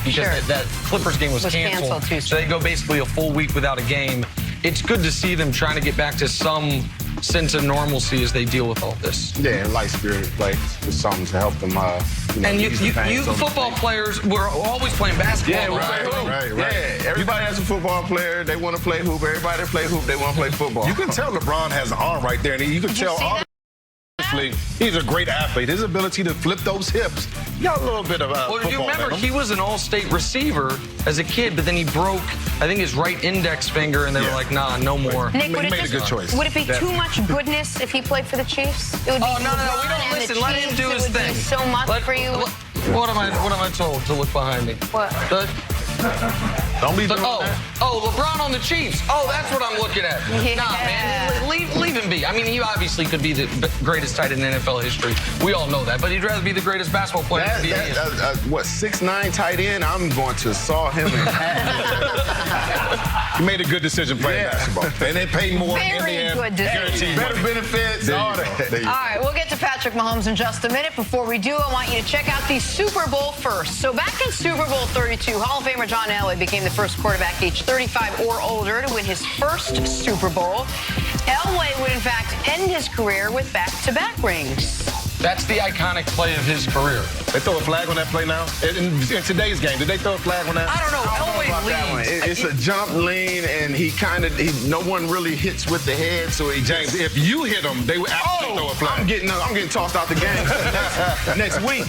off because that Clippers game was canceled. So they go basically a full week without a game. It's good to see them trying to get back to some sense of normalcy as they deal with all this. Yeah, light spirit play is something to help them. You know, and you football players, we're always playing basketball. Yeah, right. Yeah, everybody has a football player. They want to play hoop. Everybody that play hoop, they want to play football. You can tell LeBron has an arm right there, and you can tell obviously he's a great athlete. His ability to flip those hips, he got a little bit of well, you remember he was an all-state receiver as a kid, but then he broke, I think, his right index finger, and they were like, nah, no more. Nick, he made a good choice. Would it be too much goodness if he played for the Chiefs? It would be no, we don't listen. Let him do his thing. So much for you. What am I told to look behind me? What? Don't be doing that. Oh, LeBron on the Chiefs. Oh, that's what I'm looking at. Yeah. Nah, man, leave him be. I mean, he obviously could be the greatest tight end in NFL history. We all know that, but he'd rather be the greatest basketball player in the NBA. What, 6'9" tight end? I'm going to saw him in half. He made a good decision playing basketball. And they paid more in the end. Good decision. Better benefits, all that. All right, we'll get to Patrick Mahomes in just a minute. Before we do, I want you to check out the Super Bowl first. So back in Super Bowl 32, Hall of Famer John Elway became the first quarterback age 35 or older to win his first Super Bowl. Elway would, in fact, end his career with back-to-back rings. That's the iconic play of his career. They throw a flag on that play now? In today's game, did they throw a flag on that? I don't know. Elway leads. It's a jump lean, and no one really hits with the head, so he James, if you hit him, they would absolutely throw a flag. I'm getting tossed out the game next week.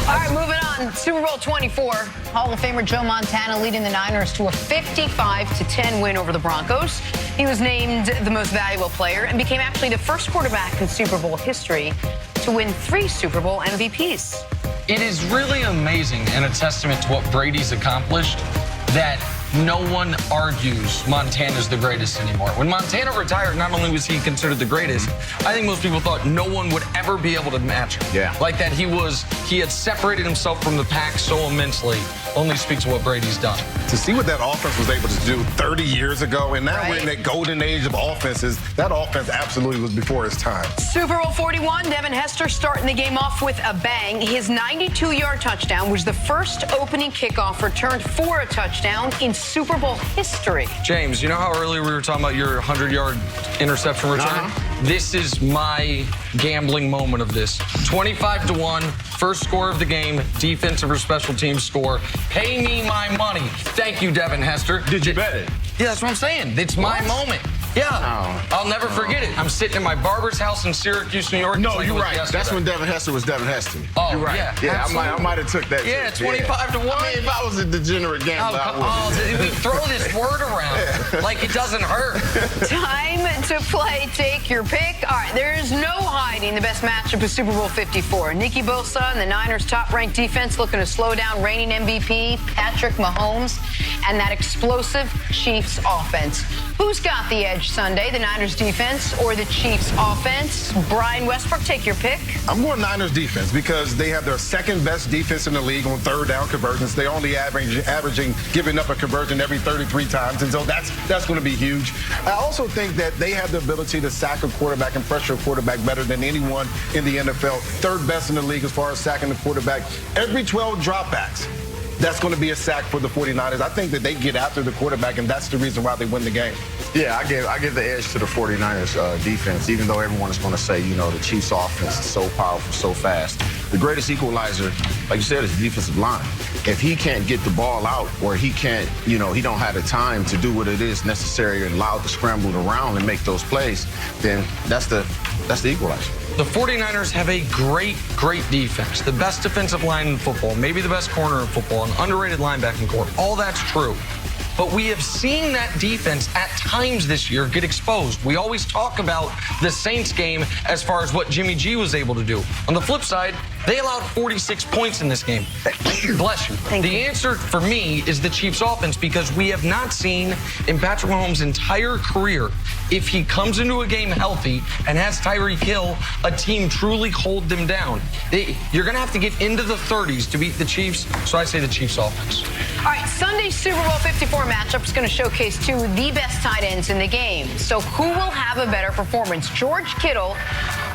All right, moving on. Super Bowl 24, Hall of Famer Joe Montana leading the Niners to a 55-10 win over the Broncos. He was named the most valuable player and became actually the first quarterback in Super Bowl history to win 3 Super Bowl MVPs. It is really amazing and a testament to what Brady's accomplished that no one argues Montana's the greatest anymore. When Montana retired, not only was he considered the greatest, I think most people thought no one would ever be able to match him. Yeah. Like that he had separated himself from the pack so immensely. Only speaks to what Brady's done. To see what that offense was able to do 30 years ago, and now we're in that golden age of offenses, that offense absolutely was before its time. Super Bowl 41, Devin Hester starting the game off with a bang. His 92-yard touchdown was the first opening kickoff returned for a touchdown in Super Bowl history. James, you know how earlier we were talking about your 100-yard interception return? This is my gambling moment of this. 25-1, first score of the game, defensive or special teams score. Pay me my money. Thank you, Devin Hester. Did you bet it? Yeah, that's what I'm saying. It's my moment. Yeah. I'll never forget it. I'm sitting in my barber's house in Syracuse, New York. No, you're right. That's when Devin Hester was Devin Hester. Oh, you're right. Yeah, I might have took that. Yeah, 25-1. I mean, if I was a degenerate gambler, I would. We throw this word around like it doesn't hurt. Time to play Take Your Pick. All right, there's no hiding the best matchup of Super Bowl 54. Nicky Bosa and the Niners' top-ranked defense looking to slow down reigning MVP Patrick Mahomes and that explosive Chiefs offense. Who's got the edge Sunday, the Niners defense or the Chiefs offense? Brian Westbrook, take your pick. I'm going Niners defense because they have their second best defense in the league on third down conversions. They only averaging giving up a conversion every 33 times, and so that's going to be huge. I also think that they have the ability to sack a quarterback and pressure a quarterback better than anyone in the NFL. Third best in the league as far as sacking the quarterback. Every 12 dropbacks, that's going to be a sack for the 49ers. I think that they get after the quarterback, and that's the reason why they win the game. Yeah, I give the edge to the 49ers defense, even though everyone is going to say, you know, the Chiefs offense is so powerful, so fast. The greatest equalizer, like you said, is the defensive line. If he can't get the ball out, or he can't, you know, he don't have the time to do what it is necessary and allow it to scramble around and make those plays, then that's the equalizer. The 49ers have a great defense. The best defensive line in football, maybe the best corner in football, an underrated linebacking core. All that's true. But we have seen that defense at times this year get exposed. We always talk about the Saints game as far as what Jimmy G was able to do. On the flip side, they allowed 46 points in this game. Bless you. The answer for me is the Chiefs offense, because we have not seen in Patrick Mahomes' entire career, if he comes into a game healthy and has Tyreek Hill, a team truly hold them down. You're going to have to get into the 30s to beat the Chiefs, so I say the Chiefs offense. All right, Sunday's Super Bowl 54 matchup is going to showcase two of the best tight ends in the game. So who will have a better performance, George Kittle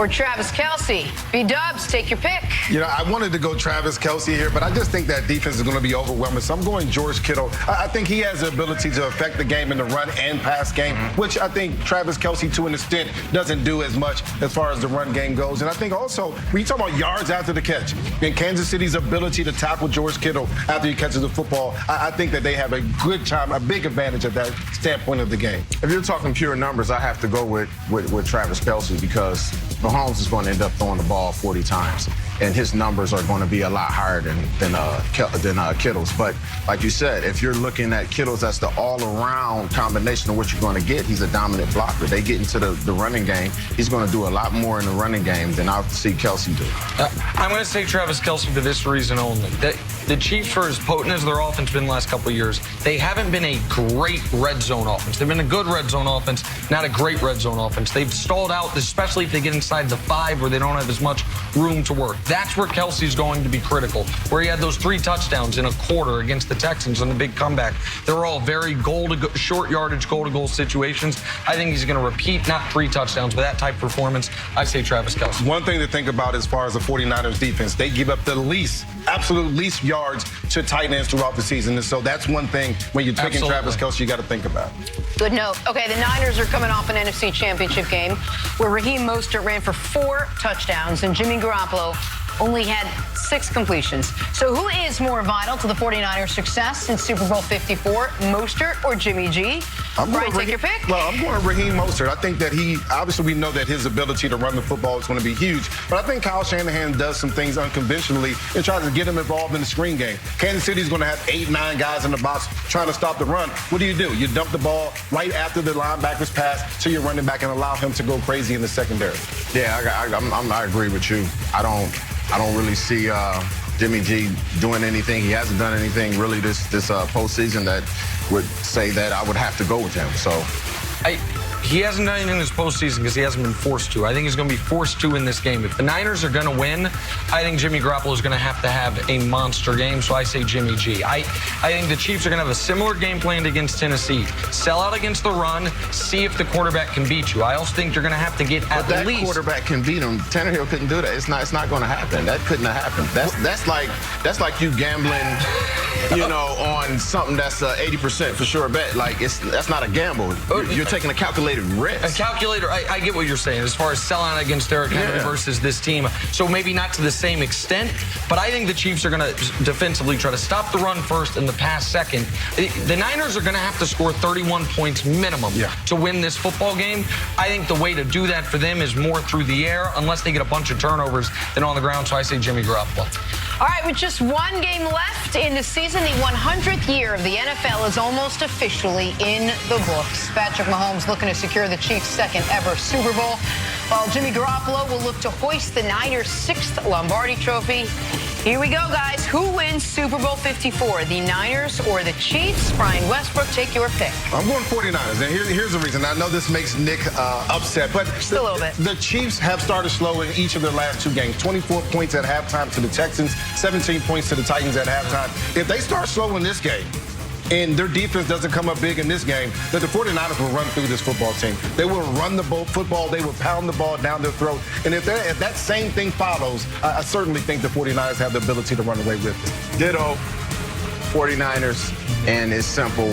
or Travis Kelce? B-Dubs, take your pick. You know, I wanted to go Travis Kelce here, but I just think that defense is going to be overwhelming. So I'm going George Kittle. I think he has the ability to affect the game in the run and pass game, which I think Travis Kelce, to an extent, doesn't do as much as far as the run game goes. And I think also, when you talk about yards after the catch, and Kansas City's ability to tackle George Kittle after he catches the football, I think that they have a good time, a big advantage at that standpoint of the game. If you're talking pure numbers, I have to go with Travis Kelce because Mahomes is going to end up throwing the ball 40 times, and his numbers are going to be a lot higher than Kittle's. But like you said, if you're looking at Kittle's, that's the all-around combination of what you're going to get. He's a dominant blocker. They get into the running game. He's going to do a lot more in the running game than I'll see Kelce do. I'm going to say Travis Kelce for this reason only. The Chiefs, for as potent as their offense been the last couple of years, they haven't been a great red zone offense. They've been a good red zone offense, not a great red zone offense. They've stalled out, especially if they get inside the 5 where they don't have as much room to work. That's where Kelce's going to be critical, where he had those 3 touchdowns in a quarter against the Texans on the big comeback. They were all very short yardage, goal-to-goal situations. I think he's going to repeat, not 3 touchdowns, but that type of performance. I say Travis Kelce. One thing to think about as far as the 49ers defense, they give up the absolute least yards to tight ends throughout the season. And so that's one thing when you're picking Travis Kelce, you got to think about. Good note. Okay, the Niners are coming off an NFC Championship game where Raheem Mostert ran for 4 touchdowns and Jimmy Garoppolo only had 6 completions. So who is more vital to the 49ers' success in Super Bowl 54, Mostert or Jimmy G? Brian, take your pick. Well, I'm going Raheem Mostert. I think that obviously we know that his ability to run the football is going to be huge, but I think Kyle Shanahan does some things unconventionally and tries to get him involved in the screen game. Kansas City's going to have 8, 9 guys in the box trying to stop the run. What do? You dump the ball right after the linebacker's pass to your running back and allow him to go crazy in the secondary. Yeah, I agree with you. I don't really see Jimmy G doing anything. He hasn't done anything really this postseason that would say that I would have to go with him. So he hasn't done anything this postseason because he hasn't been forced to. I think he's going to be forced to in this game. If the Niners are going to win, I think Jimmy Garoppolo is going to have a monster game, so I say Jimmy G. I think the Chiefs are going to have a similar game plan against Tennessee. Sell out against the run, see if the quarterback can beat you. I also think you're going to have to get at least. That quarterback can beat him. Tannehill couldn't do that. It's not going to happen. That couldn't have happened. That's like you gambling, on something that's 80% for sure bet. Like that's not a gamble. You're taking a calculated risk. A calculator, I get what you're saying as far as selling against Derrick Henry versus this team. So maybe not to the same extent, but I think the Chiefs are going to defensively try to stop the run first and the pass second. The Niners are going to have to score 31 points minimum to win this football game. I think the way to do that for them is more through the air, unless they get a bunch of turnovers than on the ground. So I say Jimmy Garoppolo. All right, with just 1 game left in the season, the 100th year of the NFL is almost officially in the books. Patrick Mahomes looking to secure the Chiefs' 2nd ever Super Bowl, while Jimmy Garoppolo will look to hoist the Niners' 6th Lombardi Trophy. Here we go, guys. Who wins Super Bowl 54, the Niners or the Chiefs? Brian Westbrook, take your pick. I'm going 49ers, and here's the reason. I know this makes Nick upset, but just a little bit. The Chiefs have started slow in each of their last 2 games. 24 points at halftime to the Texans, 17 points to the Titans at halftime. If they start slow in this game, and their defense doesn't come up big in this game, that the 49ers will run through this football team. They will run the football. They will pound the ball down their throat. And if that same thing follows, I certainly think the 49ers have the ability to run away with it. Ditto, 49ers, and it's simple.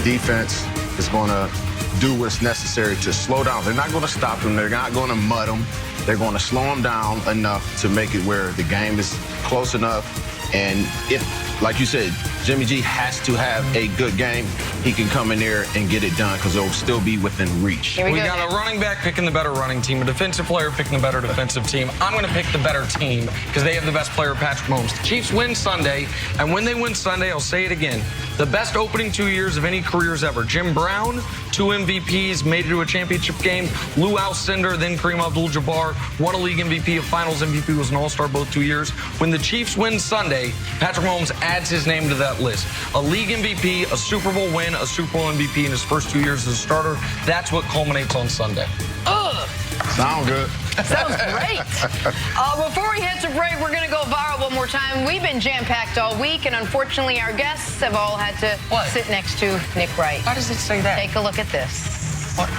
Defense is going to do what's necessary to slow down. They're not going to stop them. They're not going to mud them. They're going to slow them down enough to make it where the game is close enough. And if, like you said, Jimmy G has to have a good game, he can come in there and get it done because it'll still be within reach. We got a running back picking the better running team, a defensive player picking the better defensive team. I'm going to pick the better team because they have the best player, Patrick Mahomes. The Chiefs win Sunday, and when they win Sunday, I'll say it again, the best opening 2 years of any careers ever. Jim Brown, 2 MVPs, made it to a championship game. Lou Alcindor, then Kareem Abdul-Jabbar, won a league MVP, a finals MVP, was an all-star both 2 years. When the Chiefs win Sunday, Patrick Mahomes adds his name to that list. A league MVP, a Super Bowl win, a Super Bowl MVP in his first 2 years as a starter. That's what culminates on Sunday. Ugh. Sound good. Sounds great. Before we head to break, we're going to go viral one more time. We've been jam-packed all week, and unfortunately, our guests have all had to sit next to Nick Wright. Why does it say that? Take a look at this. What?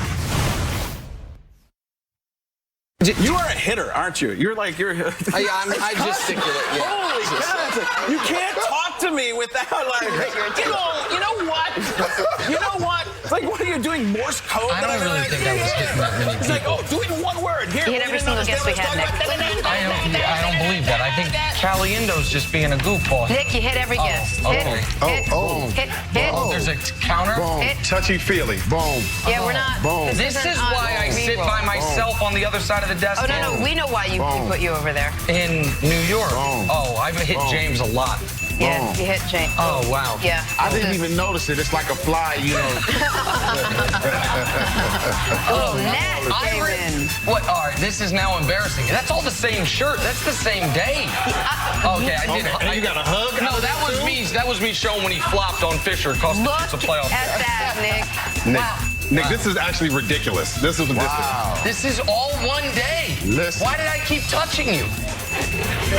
You are a hitter, aren't you? You're like, I gesticulate. Yeah. Holy God. You can't talk to me without like, you know what? You know what? It's like, what are you doing, Morse code? I don't really think I was hitting that many It's like, oh, do it in one word. Here, You hit every single guess we had, Nick. I don't believe that. I think Caliendo's just being a goofball. Nick, you hit every guess. okay. Hit. There's a counter. Boom. Hit. Touchy-feely. Boom. Yeah, we're not. Boom. This isn't is on why I sit reroll. by myself on the other side of the desk. Oh, no, we know why you put you over there. In New York. Boom. Oh, I've hit James a lot. Yeah, Boom. you hit Jane. Oh, wow. Yeah. I didn't even notice it. It's like a fly, you know. Nat came in. What? All right, this is now embarrassing. That's all the same shirt. That's the same day. Okay, I did. And you got a hug? No, that was me. That was me showing when he flopped on Fisher. Cost Look us a playoff. at that, Nick. Nick, this is actually ridiculous. This is ridiculous. This is all one day. Listen. Why did I keep touching you?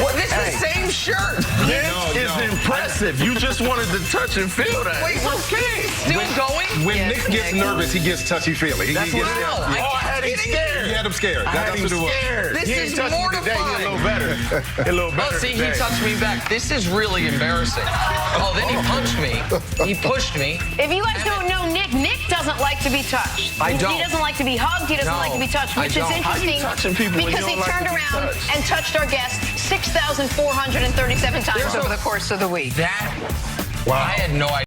Well, this is the same shirt. This is impressive. You just wanted to touch and feel that. Wait, okay. Still going? When Yes, Nick gets Nick. nervous, he gets touchy-feely. That's He what gets, I know. I had him scared. You had him scared. I had him scared. This He is ain't touched me today. He a mortifying. little better. He a little better Oh, see, he today. touched me back. This is really embarrassing. Oh, then he punched me. He pushed me. If you guys don't know Nick doesn't like to be touched. I don't. He doesn't like to be hugged. He doesn't No, like to be touched, I which is don't. How you interesting touching people when because you he don't like turned to be around touched? and touched our guest 6,437 times over the course of the week. That, I had no idea.